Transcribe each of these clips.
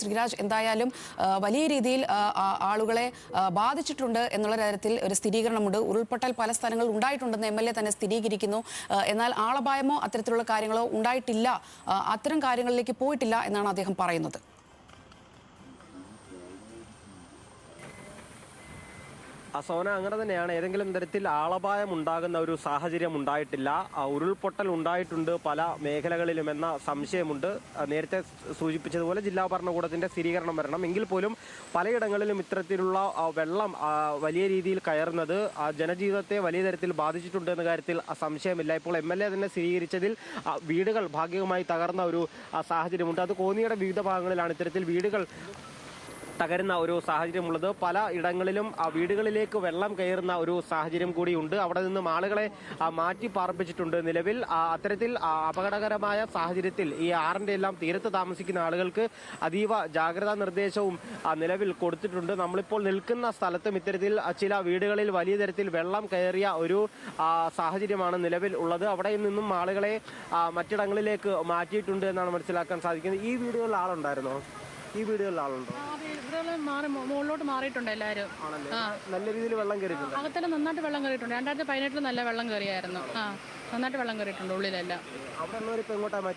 ശ്രീരാജ്, എന്തായാലും വലിയ രീതിയിൽ ആളുകളെ ബാധിച്ചിട്ടുണ്ട് എന്നുള്ള തരത്തിൽ ഒരു സ്ഥിരീകരണമുണ്ട്. ഉരുൾപൊട്ടൽ പല സ്ഥലങ്ങളിൽ ഉണ്ടായിട്ടുണ്ടെന്ന് MLA തന്നെ സ്ഥിരീകരിക്കുന്നു. എന്നാൽ ആളപായമോ അത്തരത്തിലുള്ള കാര്യങ്ങളോ ഉണ്ടായിട്ടില്ല, അത്തരം കാര്യങ്ങളിലേക്ക് പോയിട്ടില്ല എന്നാണ് അദ്ദേഹം പറയുന്നത്. സോന, അങ്ങനെ തന്നെയാണ്. ഏതെങ്കിലും തരത്തിൽ ആളപായം ഉണ്ടാകുന്ന ഒരു സാഹചര്യം ഉണ്ടായിട്ടില്ല. ഉരുൾപൊട്ടൽ ഉണ്ടായിട്ടുണ്ട് പല മേഖലകളിലും എന്ന സംശയമുണ്ട്. നേരത്തെ സൂചിപ്പിച്ചതുപോലെ ജില്ലാ ഭരണകൂടത്തിന്റെ സ്ഥിരീകരണം വരണം. എങ്കിൽ പോലും പലയിടങ്ങളിലും ഇത്തരത്തിലുള്ള വെള്ളം വലിയ രീതിയിൽ കയറുന്നത് ജനജീവിതത്തെ വലിയ തരത്തിൽ ബാധിച്ചിട്ടുണ്ട് എന്ന കാര്യത്തിൽ സംശയമില്ല. ഇപ്പോൾ MLA തന്നെ സ്ഥിരീകരിച്ചതിൽ വീടുകൾ ഭാഗികമായി തകർന്ന ഒരു സാഹചര്യമുണ്ട്. അത് കോന്നിയുടെ വിവിധ ഭാഗങ്ങളിലാണ് ഇത്തരത്തിൽ വീടുകൾ തകരുന്ന ഒരു സാഹചര്യമുള്ളത്. പല ഇടങ്ങളിലും വീടുകളിലേക്ക് വെള്ളം കയറുന്ന ഒരു സാഹചര്യം കൂടിയുണ്ട്. അവിടെ നിന്നും ആളുകളെ മാറ്റി പാർപ്പിച്ചിട്ടുണ്ട്. നിലവിൽ അത്തരത്തിൽ അപകടകരമായ സാഹചര്യത്തിൽ ഈ ആറിന്റെ എല്ലാം തീരത്ത് താമസിക്കുന്ന ആളുകൾക്ക് അതീവ ജാഗ്രതാ നിർദ്ദേശവും നിലവിൽ കൊടുത്തിട്ടുണ്ട്. നമ്മളിപ്പോൾ നിൽക്കുന്ന സ്ഥലത്തും ഇത്തരത്തിൽ ചില വീടുകളിൽ വലിയ തരത്തിൽ വെള്ളം കയറിയ ഒരു സാഹചര്യമാണ് നിലവിൽ ഉള്ളത്. അവിടെ നിന്നും ആളുകളെ മറ്റിടങ്ങളിലേക്ക് മാറ്റിയിട്ടുണ്ട് എന്നാണ് മനസ്സിലാക്കാൻ സാധിക്കുന്നത്. ഈ വീടുകളിൽ ആളുണ്ടായിരുന്നോ? ഈ വീടുകളിൽ ആളുണ്ടോ? മുകളിലോട്ട് മാറിയിട്ടുണ്ട് എല്ലാവരും. നല്ല രീതിയിൽ വെള്ളം കയറിയിട്ടുണ്ട്. അകത്തെല്ലാം നന്നായിട്ട് വെള്ളം കയറിയിട്ടുണ്ട്. 2018 നല്ല വെള്ളം കയറിയായിരുന്നു. നന്നായിട്ട് വെള്ളം കയറിയിട്ടുണ്ട് ഉള്ളിലെല്ലാം.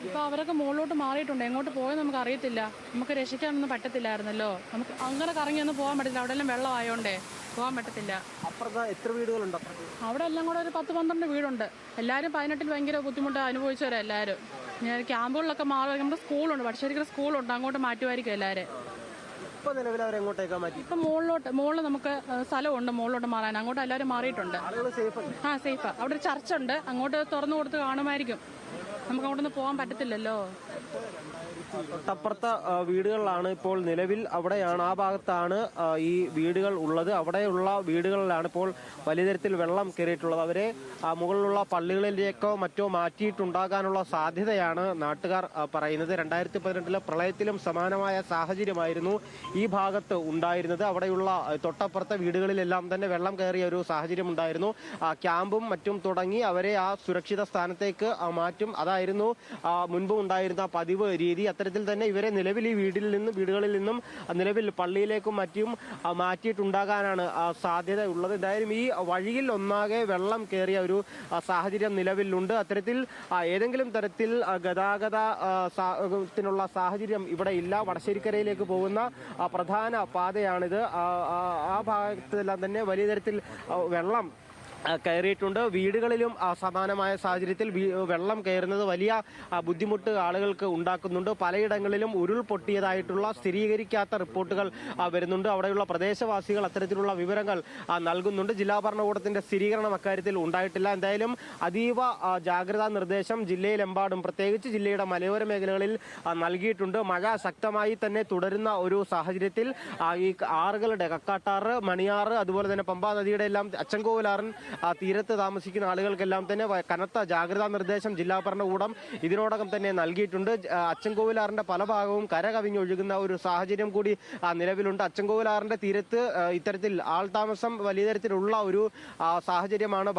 ഇപ്പൊ അവരൊക്കെ മുകളിലോട്ട് മാറിയിട്ടുണ്ട്. എങ്ങോട്ട് പോയെന്ന് നമുക്ക് അറിയത്തില്ല. നമുക്ക് രക്ഷിക്കാനൊന്നും പറ്റത്തില്ലായിരുന്നല്ലോ. നമുക്ക് അങ്ങനെ കറങ്ങിയൊന്നും പോകാൻ പറ്റില്ല. അവിടെ എല്ലാം വെള്ളം ആയോണ്ടേ പോകാൻ പറ്റത്തില്ല. എത്ര വീടുകളുണ്ട്? അവിടെ എല്ലാം കൂടെ ഒരു 10-12 വീടുണ്ട്. എല്ലാവരും 18 ഭയങ്കര ബുദ്ധിമുട്ട് അനുഭവിച്ചവരാ എല്ലാവരും. ഞാൻ ക്യാമ്പുകളിലൊക്കെ മാറി. നമ്മുടെ സ്കൂളുണ്ട്, വടശ്ശേരിക്കര സ്കൂളുണ്ട്, അങ്ങോട്ട് മാറ്റുമായിരിക്കും എല്ലാവരും. ഇപ്പൊ മുകളിൽ നമുക്ക് സ്ഥലമുണ്ട് മുകളിലോട്ട് മാറാൻ. അങ്ങോട്ട് എല്ലാവരും മാറിയിട്ടുണ്ട്. സേഫാ. അവിടെ ഒരു ചർച്ച ഉണ്ട്, അങ്ങോട്ട് തുറന്നു കൊടുത്ത് കാണുമായിരിക്കും. നമുക്ക് അങ്ങോട്ടൊന്നും പോകാൻ പറ്റത്തില്ലല്ലോ. തൊട്ടപ്പുറത്തെ വീടുകളിലാണ് ഇപ്പോൾ നിലവിൽ. അവിടെയാണ്, ആ ഭാഗത്താണ് ഈ വീടുകൾ ഉള്ളത്. അവിടെയുള്ള വീടുകളിലാണ് ഇപ്പോൾ വലിയ തരത്തിൽ വെള്ളം കയറിയിട്ടുള്ളത്. അവരെ മുകളിലുള്ള പള്ളികളിലേക്കോ മറ്റോ മാറ്റിയിട്ടുണ്ടാകാനുള്ള സാധ്യതയാണ് നാട്ടുകാർ പറയുന്നത്. 2018 പ്രളയത്തിലും സമാനമായ സാഹചര്യമായിരുന്നു ഈ ഭാഗത്ത് ഉണ്ടായിരുന്നത്. അവിടെയുള്ള തൊട്ടപ്പുറത്തെ വീടുകളിലെല്ലാം തന്നെ വെള്ളം കയറിയ ഒരു സാഹചര്യം ഉണ്ടായിരുന്നു. ക്യാമ്പും മറ്റും തുടങ്ങി അവരെ ആ സുരക്ഷിത സ്ഥാനത്തേക്ക് മാറ്റും. അതായിരുന്നു മുൻപ് ഉണ്ടായിരുന്ന പതിവ് രീതി. അത്തരത്തിൽ തന്നെ ഇവരെ നിലവിൽ ഈ വീടുകളിൽ നിന്നും നിലവിൽ പള്ളിയിലേക്കും മറ്റും മാറ്റിയിട്ടുണ്ടാകാനാണ് സാധ്യത ഉള്ളത്. എന്തായാലും ഈ വഴിയിൽ ഒന്നാകെ വെള്ളം കയറിയ ഒരു സാഹചര്യം നിലവിലുണ്ട്. അത്തരത്തിൽ ഏതെങ്കിലും തരത്തിൽ ഗതാഗതത്തിനുള്ള സാഹചര്യം ഇവിടെ ഇല്ല. വടശ്ശേരിക്കരയിലേക്ക് പോകുന്ന പ്രധാന പാതയാണിത്. ആ ഭാഗത്തെല്ലാം തന്നെ വലിയ തരത്തിൽ വെള്ളം കയറിയിട്ടുണ്ട്. വീടുകളിലും സമാനമായ സാഹചര്യത്തിൽ വെള്ളം കയറുന്നത് വലിയ ബുദ്ധിമുട്ട് ആളുകൾക്ക് ഉണ്ടാക്കുന്നുണ്ട്. പലയിടങ്ങളിലും ഉരുൾപൊട്ടിയതായിട്ടുള്ള സ്ഥിരീകരിക്കാത്ത റിപ്പോർട്ടുകൾ വരുന്നുണ്ട്. അവിടെയുള്ള പ്രദേശവാസികൾ അത്തരത്തിലുള്ള വിവരങ്ങൾ നൽകുന്നുണ്ട്. ജില്ലാ ഭരണകൂടത്തിന്റെ സ്ഥിരീകരണം അക്കാര്യത്തിൽ ഉണ്ടായിട്ടില്ല. എന്തായാലും അതീവ ജാഗ്രതാ നിർദ്ദേശം ജില്ലയിലെമ്പാടും, പ്രത്യേകിച്ച് ജില്ലയുടെ മലയോര മേഖലകളിൽ നൽകിയിട്ടുണ്ട്. മഴ ശക്തമായി തന്നെ തുടരുന്ന ഒരു സാഹചര്യത്തിൽ ഈ ആറുകളുടെ കക്കാട്ടാറ്, മണിയാറ്, അതുപോലെ തന്നെ പമ്പാ നദിയുടെ എല്ലാം അച്ചൻകോവിലാറിൻ തീരത്ത് താമസിക്കുന്ന ആളുകൾക്കെല്ലാം തന്നെ കനത്ത ജാഗ്രതാ നിർദ്ദേശം ജില്ലാ ഭരണകൂടം ഇതിനോടകം തന്നെ നൽകിയിട്ടുണ്ട്. അച്ചൻകോവിലാറിന്റെ പല ഭാഗവും കരകവിഞ്ഞൊഴുകുന്ന ഒരു സാഹചര്യം കൂടി നിലവിലുണ്ട്. അച്ചൻകോവിലാറിന്റെ തീരത്ത് ഇത്തരത്തിൽ ആൾതാമസം വലിയ തരത്തിലുള്ള ഒരു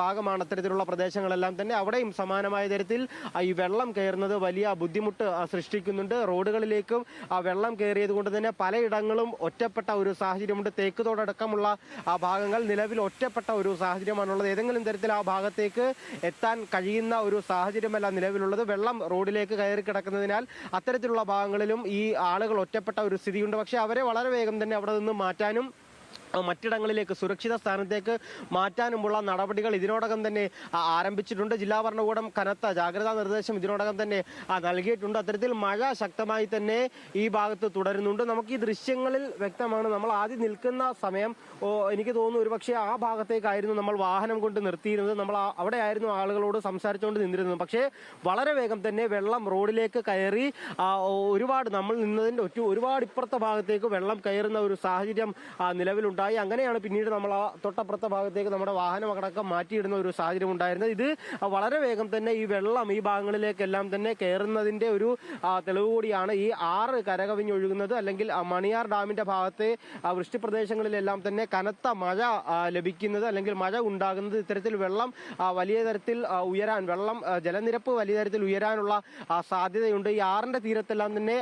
ഭാഗമാണ് അത്തരത്തിലുള്ള പ്രദേശങ്ങളെല്ലാം തന്നെ. അവിടെയും സമാനമായ തരത്തിൽ ഈ വെള്ളം കയറുന്നത് വലിയ ബുദ്ധിമുട്ട് സൃഷ്ടിക്കുന്നുണ്ട്. റോഡുകളിലേക്കും വെള്ളം കയറിയത് കൊണ്ട് തന്നെ പലയിടങ്ങളും ഒറ്റപ്പെട്ട ഒരു സാഹചര്യമുണ്ട്. തേക്കുതോടക്കമുള്ള ഭാഗങ്ങൾ നിലവിൽ ഒറ്റപ്പെട്ട ഒരു സാഹചര്യമാണുള്ളത്. ഏതെങ്കിലും തരത്തിൽ ആ ഭാഗത്തേക്ക് എത്താൻ കഴിയുന്ന ഒരു സാഹചര്യമല്ല നിലവിലുള്ളത്. വെള്ളം റോഡിലേക്ക് കയറി കിടക്കുന്നതിനാൽ അത്തരത്തിലുള്ള ഭാഗങ്ങളിലും ഈ ആളുകൾ ഒറ്റപ്പെട്ട ഒരു സ്ഥിതിയുണ്ട്. പക്ഷേ അവരെ വളരെ വേഗം തന്നെ അവിടെ നിന്ന് മാറ്റാനും മറ്റിടങ്ങളിലേക്ക് സുരക്ഷിത സ്ഥാനത്തേക്ക് മാറ്റാനുമുള്ള നടപടികൾ ഇതിനോടകം തന്നെ ആരംഭിച്ചിട്ടുണ്ട്. ജില്ലാ ഭരണകൂടം കനത്ത ജാഗ്രതാ നിർദ്ദേശം ഇതിനോടകം തന്നെ നൽകിയിട്ടുണ്ട്. അത്തരത്തിൽ മഴ ശക്തമായി തന്നെ ഈ ഭാഗത്ത് തുടരുന്നുണ്ട്. നമുക്ക് ഈ ദൃശ്യങ്ങളിൽ വ്യക്തമാണ്. നമ്മൾ ആദ്യം നിൽക്കുന്ന സമയം എനിക്ക് തോന്നുന്നു ഒരുപക്ഷെ ആ ഭാഗത്തേക്കായിരുന്നു നമ്മൾ വാഹനം കൊണ്ട് നിർത്തിയിരുന്നത്. നമ്മൾ അവിടെയായിരുന്നു ആളുകളോട് സംസാരിച്ചുകൊണ്ട് നിന്നിരുന്നത്. പക്ഷേ വളരെ വേഗം തന്നെ വെള്ളം റോഡിലേക്ക് കയറി നമ്മൾ നിന്നതിൻ്റെ ഒരുപാട് ഇപ്പുറത്തെ ഭാഗത്തേക്ക് വെള്ളം കയറുന്ന ഒരു സാഹചര്യം നിലവിലുണ്ട്. ഉണ്ടായി. അങ്ങനെയാണ് പിന്നീട് നമ്മൾ ആ തൊട്ടപ്പുറത്തെ ഭാഗത്തേക്ക് നമ്മുടെ വാഹനമടക്കം മാറ്റിയിടുന്ന ഒരു സാഹചര്യം ഉണ്ടായിരുന്നത്. ഇത് വളരെ വേഗം തന്നെ ഈ വെള്ളം ഈ ഭാഗങ്ങളിലേക്കെല്ലാം തന്നെ കയറുന്നതിന്റെ ഒരു തെളിവ് കൂടിയാണ് ഈ 6 കരകവിഞ്ഞൊഴുകുന്നത്. അല്ലെങ്കിൽ മണിയാർ ഡാമിന്റെ ഭാഗത്തെ വൃഷ്ടിപ്രദേശങ്ങളിലെല്ലാം തന്നെ കനത്ത മഴ ലഭിക്കുന്നത് അല്ലെങ്കിൽ മഴ ഉണ്ടാകുന്നത് ഇത്തരത്തിൽ വെള്ളം വലിയ തരത്തിൽ ഉയരാൻ ജലനിരപ്പ് വലിയ തരത്തിൽ ഉയരാനുള്ള സാധ്യതയുണ്ട്. ഈ 6ന്റെ തീരത്തെല്ലാം തന്നെ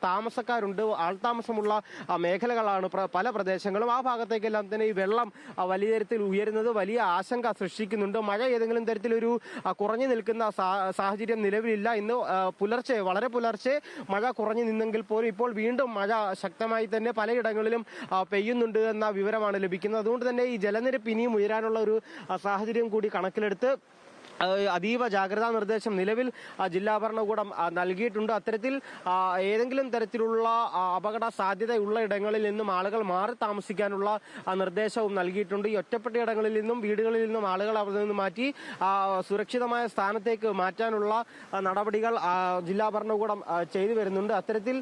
താമസക്കാരുണ്ട്, ആൾതാമസമുള്ള മേഖലകളാണ് പല പ്രദേശങ്ങളും. ആ ഭാഗത്തേക്കെല്ലാം തന്നെ ഈ വെള്ളം വലിയ തരത്തിൽ ഉയരുന്നത് വലിയ ആശങ്ക സൃഷ്ടിക്കുന്നുണ്ട്. മഴ ഏതെങ്കിലും തരത്തിലൊരു കുറഞ്ഞു നിൽക്കുന്ന സാഹചര്യം നിലവിലില്ല. ഇന്ന് വളരെ പുലർച്ചെ മഴ കുറഞ്ഞു നിന്നെങ്കിൽ പോലും ഇപ്പോൾ വീണ്ടും മഴ ശക്തമായി തന്നെ പലയിടങ്ങളിലും പെയ്യുന്നുണ്ട് എന്ന വിവരമാണ് ലഭിക്കുന്നത്. അതുകൊണ്ട് തന്നെ ഈ ജലനിരപ്പ് ഇനിയും ഉയരാനുള്ള ഒരു സാഹചര്യം കൂടി കണക്കിലെടുത്ത് അതീവ ജാഗ്രതാ നിർദ്ദേശം നിലവിൽ ജില്ലാ ഭരണകൂടം നൽകിയിട്ടുണ്ട്. അത്തരത്തിൽ ഏതെങ്കിലും തരത്തിലുള്ള അപകട സാധ്യതയുള്ള ഇടങ്ങളിൽ നിന്നും ആളുകൾ മാറി താമസിക്കാനുള്ള നിർദ്ദേശവും നൽകിയിട്ടുണ്ട്. ഈ ഒറ്റപ്പെട്ട ഇടങ്ങളിൽ നിന്നും വീടുകളിൽ നിന്നും ആളുകൾ അവിടെ നിന്ന് മാറ്റി സുരക്ഷിതമായ സ്ഥാനത്തേക്ക് മാറ്റാനുള്ള നടപടികൾ ജില്ലാ ഭരണകൂടം ചെയ്തു വരുന്നുണ്ട്. അത്തരത്തിൽ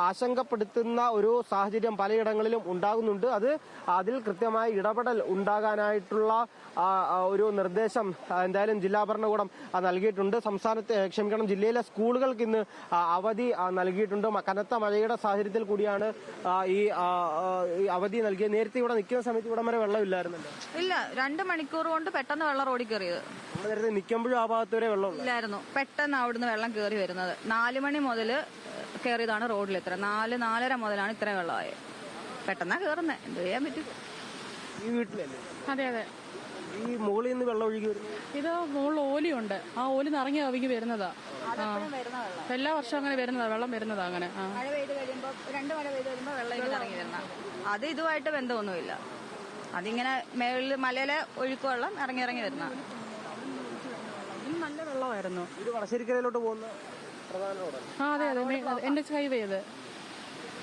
ആശങ്കപ്പെടുത്തുന്ന ഒരു സാഹചര്യം പലയിടങ്ങളിലും ഉണ്ടാകുന്നുണ്ട്. അതിൽ കൃത്യമായ ഇടപെടൽ ഉണ്ടാകാനായിട്ടുള്ള ഒരു നിർദ്ദേശം എന്തായാലും ജില്ലാ ഭരണകൂടം നൽകിയിട്ടുണ്ട്. ജില്ലയിലെ സ്കൂളുകൾക്ക് ഇന്ന് അവധി നൽകിയിട്ടുണ്ട്. കനത്ത മഴയുടെ സാഹചര്യത്തിൽ കൂടിയാണ് ഈ അവധി നൽകിയത്. നേരത്തെ ഇവിടെ നിൽക്കുന്ന സമയത്ത് ഇവിടെ വരെ വെള്ളമില്ലായിരുന്നല്ലോ. ഇല്ല, 2 മണിക്കൂർ കൊണ്ട് പെട്ടെന്ന് വെള്ളം റോഡിൽ കയറിയത്. നേരത്തെ നിൽക്കുമ്പോഴും ആ ഭാഗത്ത് വരെ വെള്ളം ഇല്ലായിരുന്നു. പെട്ടെന്ന് അവിടുന്ന് വെള്ളം കയറി വരുന്നത് 4 മണി മുതൽ കയറിയതാണ് റോഡിൽ. 4-4:30 മുതലാണ് ഇത്രയും വെള്ളമായത്. പെട്ടെന്നാ കയറുന്നത്, എന്ത് ചെയ്യാൻ പറ്റും. ഈ വീട്ടിലല്ലേ? അതെ അതെ. ഈ മുകളിൽ നിന്ന് വെള്ളം ഒഴുകി വരുന്നു. ഇത് മുകളിൽ ഓലിയുണ്ട്, ആ ഓലി നിറങ്ങി കവിഞ്ഞ് വരുന്നതാ. എല്ലാ വർഷവും അങ്ങനെ വരുന്നതാ, വെള്ളം വരുന്നതാ. അങ്ങനെ മഴ പെയ്ത് കഴിയുമ്പോൾ 2 മഴ പെയ്ത് കഴിയുമ്പോൾ വെള്ളം ഇങ്ങനെ ഇറങ്ങി വരുന്ന അത് ഇതുമായിട്ട് ബന്ധമൊന്നുമില്ല. അതിങ്ങനെ മേളിൽ മലയിലെ ഒഴുക്ക് വെള്ളം ഇറങ്ങി വരുന്ന നല്ല വെള്ളമായിരുന്നു. ഇത് വടശ്ശേരിക്കരയിലോട്ട് പോകുന്ന പ്രധാന റോഡാണ്. അതെ അതെ, എന്റെ ഹൈവേ ഇത്.